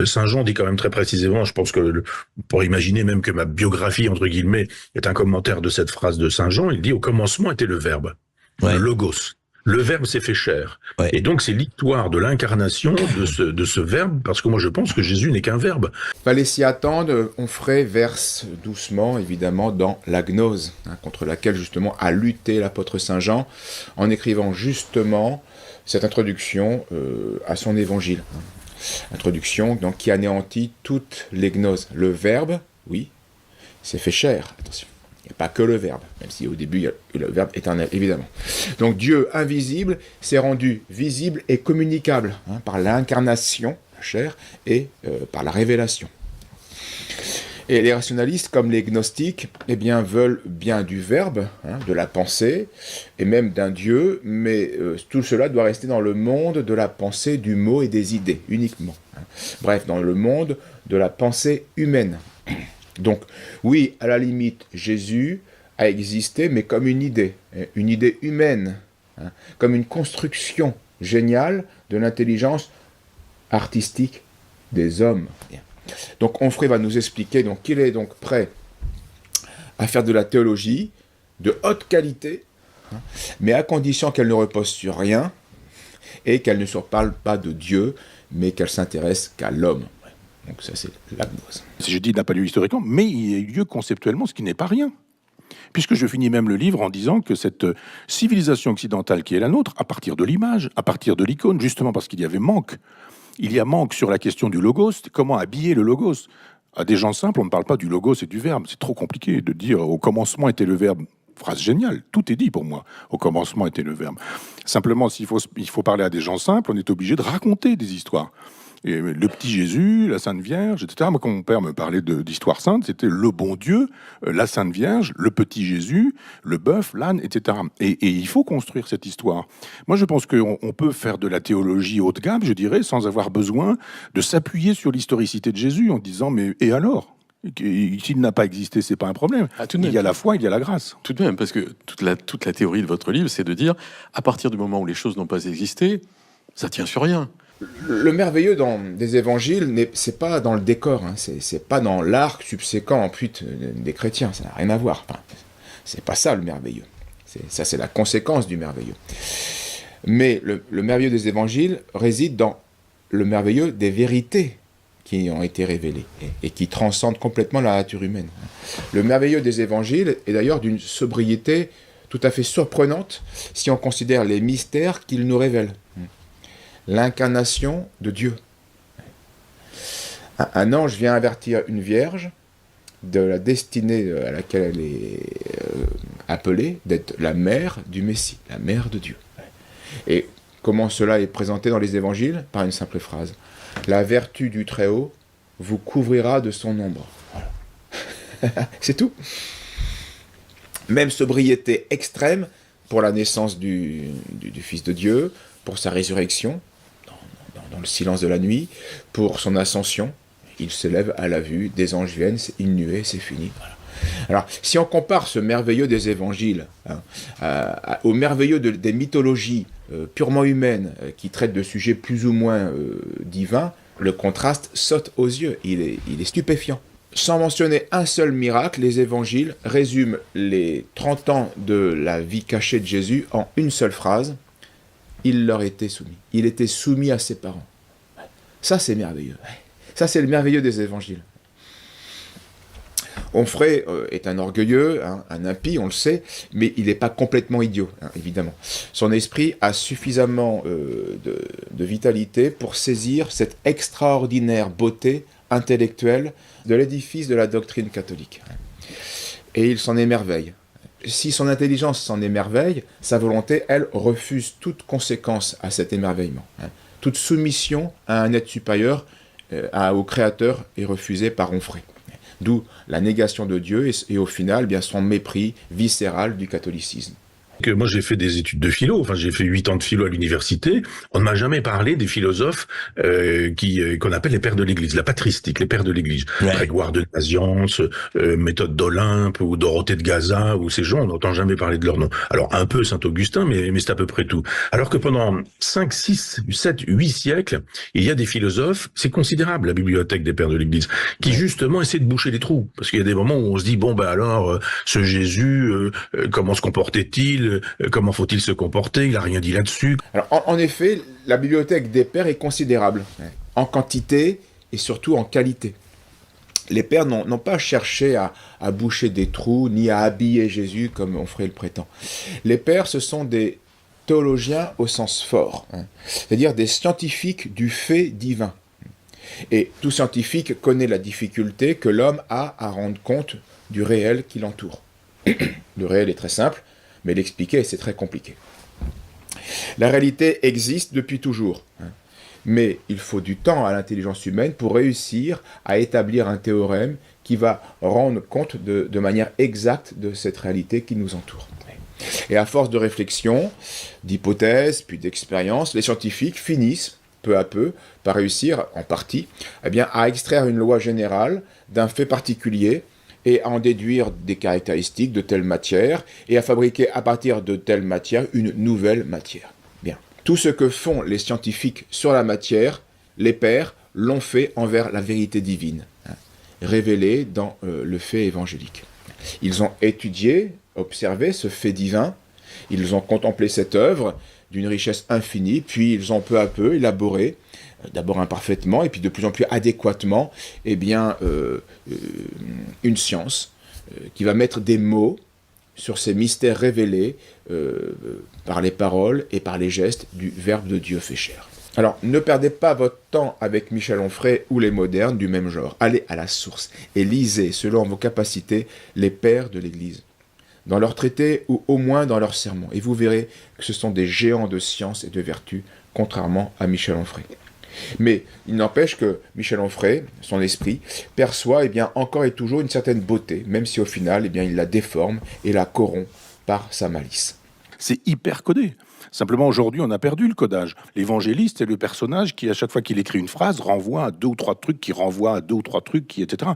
Saint Jean dit quand même très précisément, je pense que pour imaginer même que ma biographie, entre guillemets, est un commentaire de cette phrase de Saint Jean, il dit au commencement était le Verbe, le Ouais, logos. Le Verbe s'est fait chair. ouais. Et donc c'est l'histoire de l'incarnation de ce Verbe, parce que moi je pense que Jésus n'est qu'un Verbe. Fallait s'y attendre, Onfray verse doucement, évidemment, dans la gnose, contre laquelle, justement, a lutté l'apôtre Saint Jean, en écrivant, justement, cette introduction à son évangile. Introduction, donc, qui anéantit toutes les gnoses. Le Verbe, oui, s'est fait chair, attention. Il n'y a pas que le Verbe, même si au début, le Verbe éternel, évidemment. Donc, Dieu invisible s'est rendu visible et communicable par l'incarnation, la chair, et par la révélation. Et les rationalistes, comme les gnostiques, eh bien, veulent bien du verbe, de la pensée, et même d'un Dieu, mais tout cela doit rester dans le monde de la pensée, du mot et des idées, uniquement. Bref, dans le monde de la pensée humaine. Donc, oui, à la limite, Jésus a existé, mais comme une idée humaine, comme une construction géniale de l'intelligence artistique des hommes. Donc Onfray va nous expliquer qu'il est donc prêt à faire de la théologie de haute qualité, mais à condition qu'elle ne repose sur rien et qu'elle ne se parle pas de Dieu, mais qu'elle s'intéresse qu'à l'homme. Donc ça, c'est la gnose. Je dis, il n'a pas lieu historiquement, mais il a eu lieu conceptuellement, ce qui n'est pas rien. Puisque je finis même le livre en disant que cette civilisation occidentale qui est la nôtre, à partir de l'image, à partir de l'icône, justement parce qu'il y avait manque, il y a manque sur la question du logos, comment habiller le logos. À des gens simples, on ne parle pas du logos et du verbe. C'est trop compliqué de dire au commencement était le verbe. Phrase géniale, tout est dit pour moi. Au commencement était le verbe. Simplement, il faut parler à des gens simples, on est obligé de raconter des histoires. Et le petit Jésus, la Sainte Vierge, etc. Moi, quand mon père me parlait d'histoire sainte, c'était le bon Dieu, la Sainte Vierge, le petit Jésus, le bœuf, l'âne, etc. Et il faut construire cette histoire. Moi, je pense qu'on peut faire de la théologie haut de gamme, je dirais, sans avoir besoin de s'appuyer sur l'historicité de Jésus en disant, mais et alors ? S'il n'a pas existé, c'est pas un problème. Il y a la foi, il y a la grâce. Tout de même, parce que toute la théorie de votre livre, c'est de dire, à partir du moment où les choses n'ont pas existé, ça tient sur rien. Le merveilleux des évangiles, c'est pas dans le décor, c'est pas dans l'arc subséquent ensuite des chrétiens, ça n'a rien à voir. Enfin, c'est pas ça le merveilleux. Ça, c'est la conséquence du merveilleux. Mais le merveilleux des évangiles réside dans le merveilleux des vérités qui ont été révélées et qui transcendent complètement la nature humaine. Le merveilleux des évangiles est d'ailleurs d'une sobriété tout à fait surprenante si on considère les mystères qu'ils nous révèlent. L'incarnation de Dieu. Un ange vient avertir une vierge de la destinée à laquelle elle est appelée d'être la mère du Messie, la mère de Dieu. Et comment cela est présenté dans les évangiles ? Par une simple phrase. La vertu du Très-Haut vous couvrira de son ombre. Voilà. C'est tout. Même sobriété extrême pour la naissance du Fils de Dieu, pour sa résurrection, dans le silence de la nuit, pour son ascension. Il se lève à la vue, des anges viennent, une nuée, c'est fini. Voilà. Alors, si on compare ce merveilleux des évangiles au merveilleux des mythologies purement humaines qui traitent de sujets plus ou moins divins, le contraste saute aux yeux, il est stupéfiant. Sans mentionner un seul miracle, les évangiles résument les 30 ans de la vie cachée de Jésus en une seule phrase. Il leur était soumis. Il était soumis à ses parents. Ça, c'est merveilleux. Ça, c'est le merveilleux des évangiles. Onfray est un orgueilleux, un impie, on le sait, mais il n'est pas complètement idiot, évidemment. Son esprit a suffisamment de vitalité pour saisir cette extraordinaire beauté intellectuelle de l'édifice de la doctrine catholique. Et il s'en émerveille. Si son intelligence s'en émerveille, sa volonté, elle, refuse toute conséquence à cet émerveillement. Toute soumission à un être supérieur, au Créateur, est refusée par Onfray. D'où la négation de Dieu et au final, bien son mépris viscéral du catholicisme. Que moi j'ai fait des études de philo, enfin j'ai fait 8 ans de philo à l'université, on ne m'a jamais parlé des philosophes qu'on appelle les pères de l'Église, la patristique, les pères de l'Église. Ouais. Grégoire de Nazianze, Méthode d'Olympe ou Dorothée de Gaza, ou ces gens, on n'entend jamais parler de leur nom. Alors un peu Saint-Augustin, mais c'est à peu près tout. Alors que pendant 5, 6, 7, 8 siècles, il y a des philosophes, c'est considérable la bibliothèque des pères de l'Église, qui justement essaient de boucher les trous. Parce qu'il y a des moments où on se dit, bon ben alors, ce Jésus, comment se comportait-il, comment faut-il se comporter, il a rien dit là-dessus. Alors, en effet, la bibliothèque des pères est considérable, en quantité et surtout en qualité. Les pères n'ont pas cherché à boucher des trous, ni à habiller Jésus comme Onfray le prétend. Les pères, ce sont des théologiens au sens fort, c'est-à-dire des scientifiques du fait divin. Et tout scientifique connaît la difficulté que l'homme a à rendre compte du réel qui l'entoure. Le réel est très simple, mais l'expliquer, c'est très compliqué. La réalité existe depuis toujours, mais il faut du temps à l'intelligence humaine pour réussir à établir un théorème qui va rendre compte de manière exacte de cette réalité qui nous entoure. Et à force de réflexion, d'hypothèses, puis d'expérience, les scientifiques finissent, peu à peu, par réussir, en partie, à extraire une loi générale d'un fait particulier, et à en déduire des caractéristiques de telle matière, et à fabriquer à partir de telle matière une nouvelle matière. Bien. Tout ce que font les scientifiques sur la matière, les pères l'ont fait envers la vérité divine, révélée dans le fait évangélique. Ils ont étudié, observé ce fait divin, ils ont contemplé cette œuvre d'une richesse infinie, puis ils ont peu à peu élaboré, d'abord imparfaitement, et puis de plus en plus adéquatement, une science qui va mettre des mots sur ces mystères révélés par les paroles et par les gestes du Verbe de Dieu fait chair. Alors, ne perdez pas votre temps avec Michel Onfray ou les modernes du même genre. Allez à la source et lisez, selon vos capacités, les pères de l'Église, dans leurs traités ou au moins dans leurs sermons. Et vous verrez que ce sont des géants de science et de vertu, contrairement à Michel Onfray. Mais il n'empêche que Michel Onfray, son esprit, perçoit encore et toujours une certaine beauté, même si au final il la déforme et la corrompt par sa malice. C'est hyper codé. Simplement, aujourd'hui, on a perdu le codage. L'évangéliste est le personnage qui, à chaque fois qu'il écrit une phrase, renvoie à 2 ou 3 trucs, qui renvoie à 2 ou 3 trucs, etc.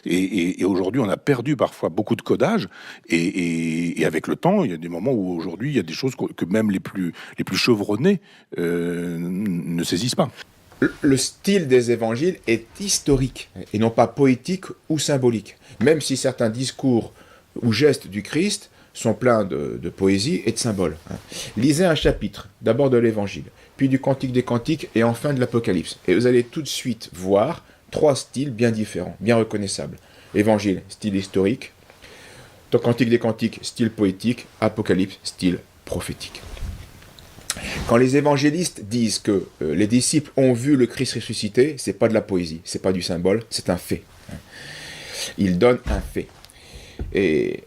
Et aujourd'hui, on a perdu parfois beaucoup de codage. Et avec le temps, il y a des moments où aujourd'hui, il y a des choses que même les plus chevronnés ne saisissent pas. Le style des évangiles est historique et non pas poétique ou symbolique. Même si certains discours ou gestes du Christ sont pleins de poésie et de symboles. Lisez un chapitre, d'abord de l'Évangile, puis du Cantique des Cantiques et enfin de l'Apocalypse. Et vous allez tout de suite voir 3 styles bien différents, bien reconnaissables. Évangile, style historique. Cantique des Cantiques, style poétique. Apocalypse, style prophétique. Quand les évangélistes disent que les disciples ont vu le Christ ressuscité, c'est pas de la poésie, c'est pas du symbole, c'est un fait. Ils donnent un fait. Et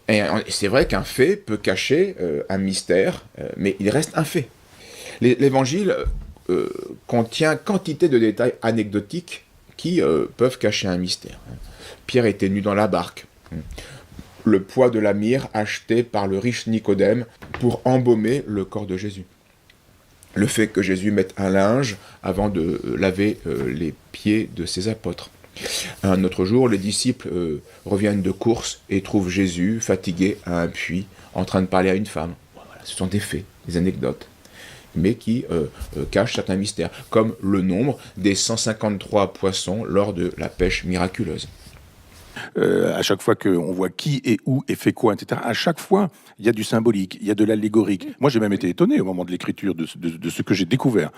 c'est vrai qu'un fait peut cacher un mystère, mais il reste un fait. L'évangile contient quantité de détails anecdotiques qui peuvent cacher un mystère. Pierre était nu dans la barque. Le poids de la myrrhe acheté par le riche Nicodème pour embaumer le corps de Jésus. Le fait que Jésus mette un linge avant de laver les pieds de ses apôtres. Un autre jour, les disciples reviennent de course et trouvent Jésus fatigué à un puits, en train de parler à une femme. Voilà, ce sont des faits, des anecdotes, mais qui cachent certains mystères, comme le nombre des 153 poissons lors de la pêche miraculeuse. À chaque fois qu'on voit qui et où et fait quoi, etc., à chaque fois, il y a du symbolique, il y a de l'allégorique. Moi, j'ai même été étonné au moment de l'écriture de ce que j'ai découvert.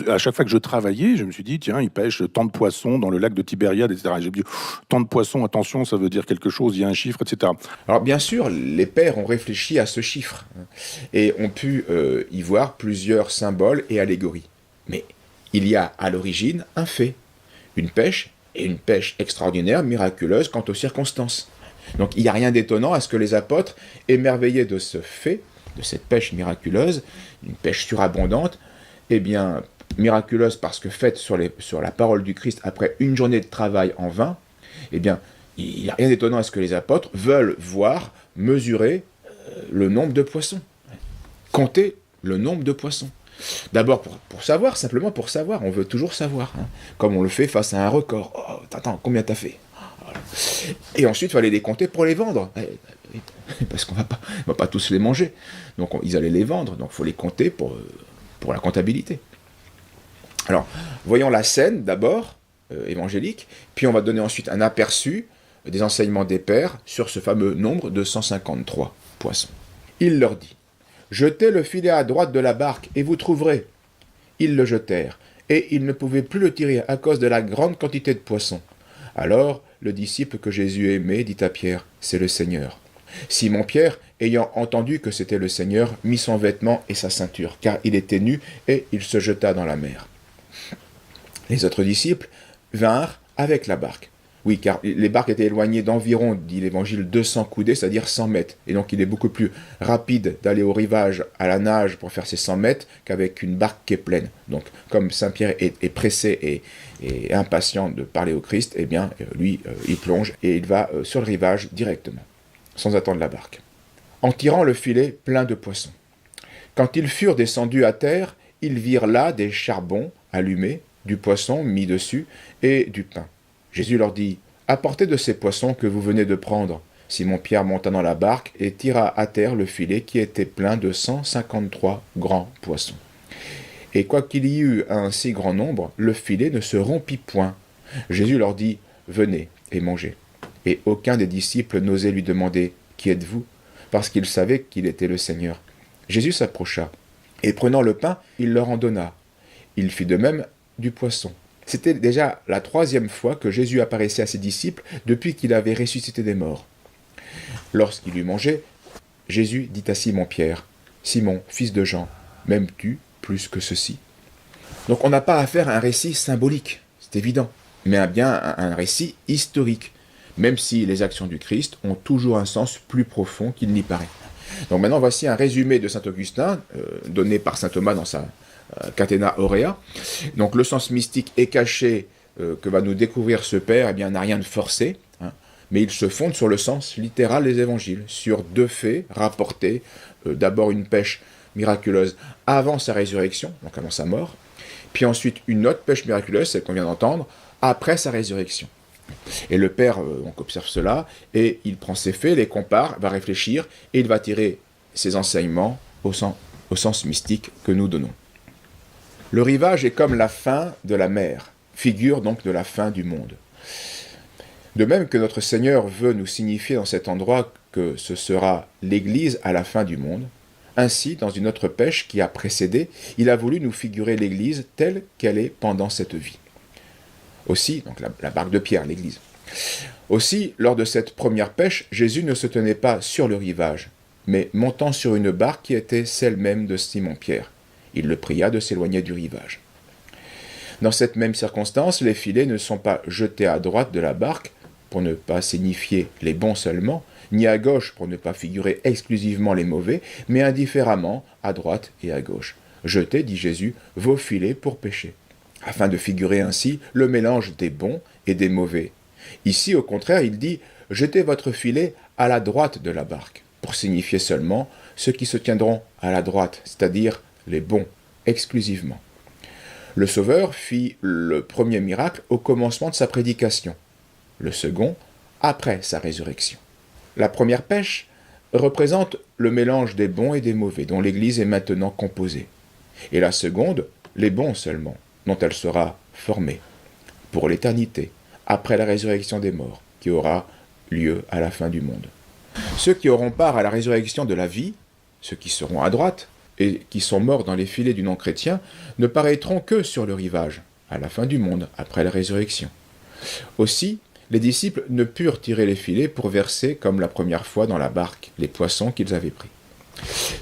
À chaque fois que je travaillais, je me suis dit, tiens, ils pêchent tant de poissons dans le lac de Tibériade, etc. Et j'ai dit, tant de poissons, attention, ça veut dire quelque chose, il y a un chiffre, etc. Alors, bien sûr, les pères ont réfléchi à ce chiffre et ont pu y voir plusieurs symboles et allégories. Mais il y a à l'origine un fait, une pêche, et une pêche extraordinaire, miraculeuse quant aux circonstances. Donc il n'y a rien d'étonnant à ce que les apôtres, émerveillés de ce fait, de cette pêche miraculeuse, une pêche surabondante, miraculeuse parce que faite sur la parole du Christ après une journée de travail en vain, il n'y a rien d'étonnant à ce que les apôtres veulent voir, mesurer le nombre de poissons. compter le nombre de poissons. D'abord pour savoir, simplement pour savoir, on veut toujours savoir, hein, comme on le fait face à un record. Oh, attends, combien t'as fait? Voilà. Et ensuite, il fallait les compter pour les vendre, parce qu'on va pas tous les manger. Donc ils allaient les vendre, donc il faut les compter pour la comptabilité. Alors, voyons la scène d'abord, évangélique, puis on va donner ensuite un aperçu des enseignements des pères sur ce fameux nombre de 153 poissons. Il leur dit: jetez le filet à droite de la barque et vous trouverez. Ils le jetèrent, et ils ne pouvaient plus le tirer à cause de la grande quantité de poissons. Alors, le disciple que Jésus aimait dit à Pierre: c'est le Seigneur. Simon-Pierre, ayant entendu que c'était le Seigneur, mit son vêtement et sa ceinture, car il était nu, et il se jeta dans la mer. Les autres disciples vinrent avec la barque. Oui, car les barques étaient éloignées d'environ, dit l'Évangile, 200 coudées, c'est-à-dire 100 mètres. Et donc il est beaucoup plus rapide d'aller au rivage à la nage pour faire ces 100 mètres qu'avec une barque qui est pleine. Donc comme Saint-Pierre est pressé et impatient de parler au Christ, eh bien lui, il plonge et il va sur le rivage directement, sans attendre la barque, en tirant le filet plein de poissons. Quand ils furent descendus à terre, ils virent là des charbons allumés, du poisson mis dessus et du pain. Jésus leur dit: apportez de ces poissons que vous venez de prendre. Simon-Pierre monta dans la barque et tira à terre le filet qui était plein de 153 grands poissons. Et quoiqu'il y eût un si grand nombre, le filet ne se rompit point. Jésus leur dit: venez et mangez. Et aucun des disciples n'osait lui demander: qui êtes-vous? Parce qu'il savait qu'il était le Seigneur. Jésus s'approcha, et prenant le pain, il leur en donna. Il fit de même du poisson. C'était déjà la 3e fois que Jésus apparaissait à ses disciples depuis qu'il avait ressuscité des morts. Lorsqu'il eut mangé, Jésus dit à Simon-Pierre: Simon, fils de Jean, m'aimes-tu plus que ceci? Donc on n'a pas affaire à un récit symbolique, c'est évident, mais bien à un récit historique, même si les actions du Christ ont toujours un sens plus profond qu'il n'y paraît. Donc maintenant voici un résumé de saint Augustin, donné par saint Thomas dans sa Catena Aurea. Donc le sens mystique est caché que va nous découvrir ce père, eh bien n'a rien de forcé, hein, mais il se fonde sur le sens littéral des évangiles, sur 2 faits rapportés, d'abord une pêche miraculeuse avant sa résurrection, donc avant sa mort, puis ensuite une autre pêche miraculeuse, celle qu'on vient d'entendre, après sa résurrection. Et le père donc observe cela, et il prend ces faits, les compare, va réfléchir, et il va tirer ses enseignements au sens mystique que nous donnons. Le rivage est comme la fin de la mer, figure donc de la fin du monde. De même que notre Seigneur veut nous signifier dans cet endroit que ce sera l'Église à la fin du monde, ainsi, dans une autre pêche qui a précédé, il a voulu nous figurer l'Église telle qu'elle est pendant cette vie. Aussi, donc la barque de Pierre, l'Église. Aussi, lors de cette première pêche, Jésus ne se tenait pas sur le rivage, mais montant sur une barque qui était celle même de Simon-Pierre. Il le pria de s'éloigner du rivage. Dans cette même circonstance, les filets ne sont pas jetés à droite de la barque, pour ne pas signifier les bons seulement, ni à gauche pour ne pas figurer exclusivement les mauvais, mais indifféremment à droite et à gauche. Jetez, dit Jésus, vos filets pour pêcher, afin de figurer ainsi le mélange des bons et des mauvais. Ici, au contraire, il dit, jetez votre filet à la droite de la barque, pour signifier seulement ceux qui se tiendront à la droite, c'est-à-dire les bons, exclusivement. Le Sauveur fit le premier miracle au commencement de sa prédication, le second après sa résurrection. La première pêche représente le mélange des bons et des mauvais, dont l'Église est maintenant composée, et la seconde, les bons seulement, dont elle sera formée, pour l'éternité, après la résurrection des morts, qui aura lieu à la fin du monde. Ceux qui auront part à la résurrection de la vie, ceux qui seront à droite, et qui sont morts dans les filets du non-chrétien, ne paraîtront que sur le rivage, à la fin du monde, après la résurrection. Aussi, les disciples ne purent tirer les filets pour verser, comme la première fois dans la barque, les poissons qu'ils avaient pris.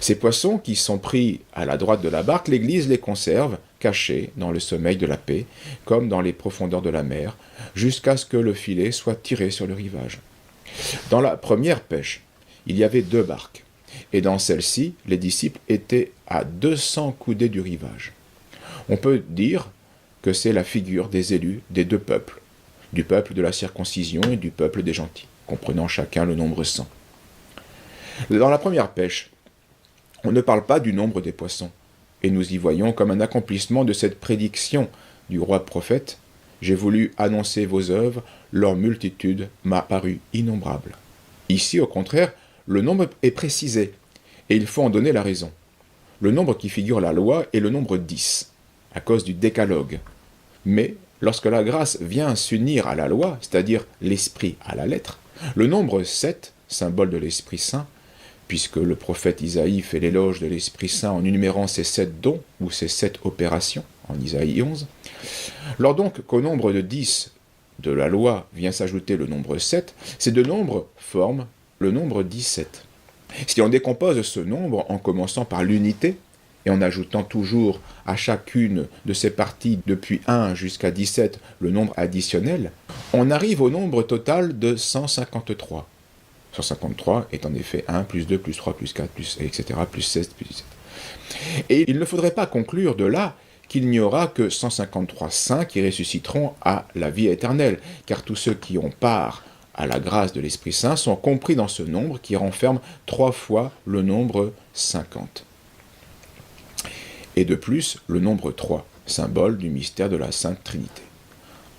Ces poissons qui sont pris à la droite de la barque, l'Église les conserve, cachés dans le sommeil de la paix, comme dans les profondeurs de la mer, jusqu'à ce que le filet soit tiré sur le rivage. Dans la première pêche, il y avait 2 barques. Et dans celle-ci, les disciples étaient à 200 coudées du rivage. On peut dire que c'est la figure des élus des 2 peuples, du peuple de la circoncision et du peuple des gentils, comprenant chacun le nombre 100. Dans la première pêche, On ne parle pas du nombre des poissons, et nous y voyons comme un accomplissement de cette prédiction du roi prophète. J'ai voulu annoncer vos œuvres, leur multitude m'a paru innombrable. Ici, au contraire, le nombre est précisé, et il faut en donner la raison. Le nombre qui figure la loi est le nombre 10, à cause du décalogue. Mais lorsque la grâce vient s'unir à la loi, c'est-à-dire l'esprit à la lettre, le nombre 7, symbole de l'Esprit Saint, puisque le prophète Isaïe fait l'éloge de l'Esprit Saint en énumérant ses 7 dons ou ses 7 opérations, en Isaïe 11, lors donc qu'au nombre de 10 de la loi vient s'ajouter le nombre 7, ces deux nombres forment le nombre 17. Si on décompose ce nombre en commençant par l'unité, et en ajoutant toujours à chacune de ces parties depuis 1 jusqu'à 17 le nombre additionnel, on arrive au nombre total de 153. 153 est en effet 1, plus 2, plus 3, plus 4, plus, etc., plus 16, plus 17. Et il ne faudrait pas conclure de là qu'il n'y aura que 153 saints qui ressusciteront à la vie éternelle, car tous ceux qui ont part à la grâce de l'Esprit Saint sont compris dans ce nombre qui renferme 3 fois le nombre 50. Et de plus, le nombre 3, symbole du mystère de la Sainte Trinité.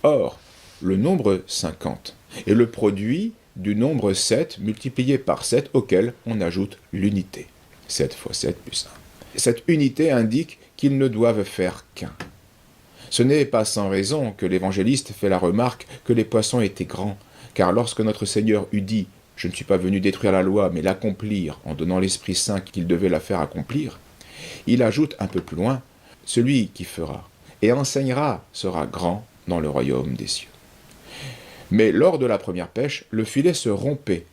Or, le nombre 50 est le produit du nombre 7 multiplié par 7 auquel on ajoute l'unité. 7 fois 7 plus 1. Cette unité indique qu'ils ne doivent faire qu'un. Ce n'est pas sans raison que l'évangéliste fait la remarque que les poissons étaient grands, car lorsque notre Seigneur eut dit « Je ne suis pas venu détruire la loi, mais l'accomplir en donnant l'Esprit Saint qu'il devait la faire accomplir », il ajoute un peu plus loin « Celui qui fera et enseignera sera grand dans le royaume des cieux ». Mais lors de la première pêche, le filet se rompait,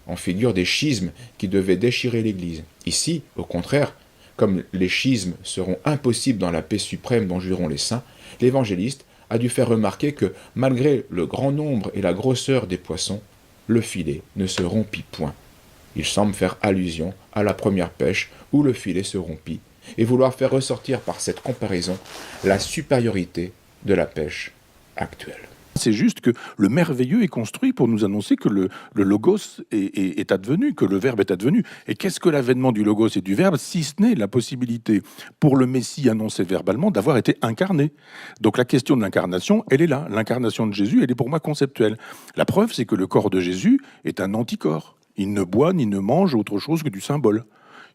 en figure des schismes qui devaient déchirer l'Église. Ici, au contraire, comme les schismes seront impossibles dans la paix suprême dont jouiront les saints, l'évangéliste a dû faire remarquer que, malgré le grand nombre et la grosseur des poissons, le filet ne se rompit point. Il semble faire allusion à la première pêche où le filet se rompit, et vouloir faire ressortir par cette comparaison la supériorité de la pêche actuelle. C'est juste que le merveilleux est construit pour nous annoncer que le logos est advenu, que le verbe est advenu. Et qu'est-ce que l'avènement du logos et du verbe, si ce n'est la possibilité pour le Messie annoncé verbalement d'avoir été incarné. Donc la question de l'incarnation, elle est là. L'incarnation de Jésus, elle est pour moi conceptuelle. La preuve, c'est que le corps de Jésus est un anticorps. Il ne boit ni ne mange autre chose que du symbole.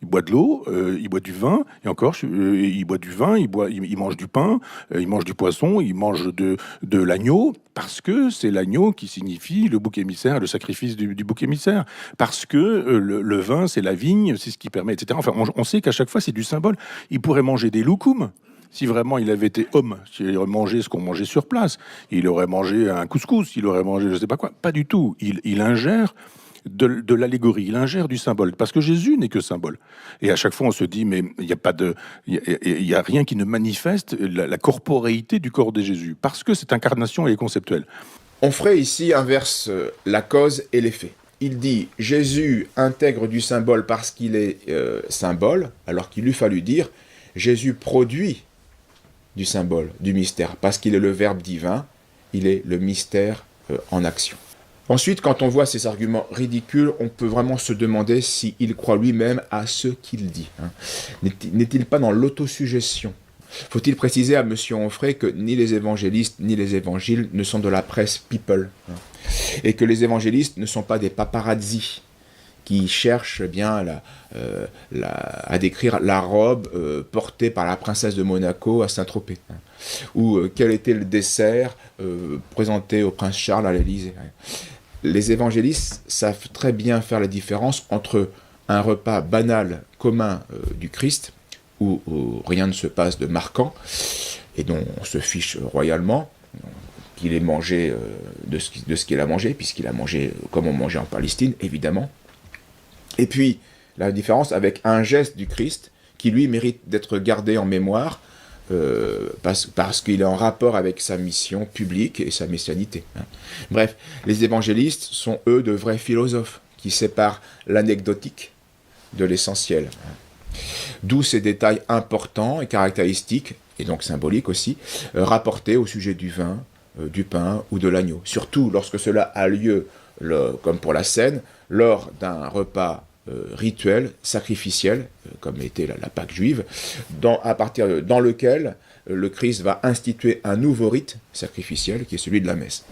Il boit de l'eau, il boit du vin, et encore, il boit du vin, il mange du pain, il mange du poisson, il mange de l'agneau, parce que c'est l'agneau qui signifie le bouc émissaire, le sacrifice du bouc émissaire, parce que le vin, c'est la vigne, c'est ce qui permet, etc. Enfin, on sait qu'à chaque fois, c'est du symbole. Il pourrait manger des loukoums. Si vraiment il avait été homme, s'il aurait mangé ce qu'on mangeait sur place, il aurait mangé un couscous, il aurait mangé je sais pas quoi. Pas du tout. Il ingère de l'allégorie, il ingère du symbole, parce que Jésus n'est que symbole. Et à chaque fois, on se dit, mais il n'y a rien qui ne manifeste la corporéité du corps de Jésus, parce que cette incarnation est conceptuelle. On ferait ici inverse la cause et l'effet. Il dit, Jésus intègre du symbole parce qu'il est symbole, alors qu'il eût fallu dire, Jésus produit du symbole, du mystère, parce qu'il est le Verbe divin, il est le mystère en action. Ensuite, quand on voit ces arguments ridicules, on peut vraiment se demander s'il croit lui-même à ce qu'il dit. N'est-il pas dans l'autosuggestion ? Faut-il préciser à M. Onfray que ni les évangélistes ni les évangiles ne sont de la presse people, et que les évangélistes ne sont pas des paparazzi qui cherchent bien à décrire la robe portée par la princesse de Monaco à Saint-Tropez, ou quel était le dessert présenté au prince Charles à l'Élysée. Les évangélistes savent très bien faire la différence entre un repas banal, commun du Christ, où rien ne se passe de marquant, et dont on se fiche royalement, qu'il ait mangé de ce qu'il a mangé, puisqu'il a mangé comme on mangeait en Palestine, évidemment. Et puis, la différence avec un geste du Christ, qui lui mérite d'être gardé en mémoire, parce qu'il est en rapport avec sa mission publique et sa messianité. Bref, les évangélistes sont eux de vrais philosophes qui séparent l'anecdotique de l'essentiel. D'où ces détails importants et caractéristiques, et donc symboliques aussi, rapportés au sujet du vin, du pain ou de l'agneau. Surtout lorsque cela a lieu, comme pour la scène, lors d'un repas rituel, sacrificiel, comme était la Pâque juive, dans lequel le Christ va instituer un nouveau rite sacrificiel qui est celui de la messe.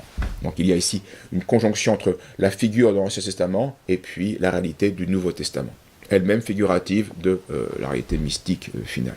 Donc il y a ici une conjonction entre la figure de l'Ancien Testament et puis la réalité du Nouveau Testament, elle-même figurative de la réalité mystique finale.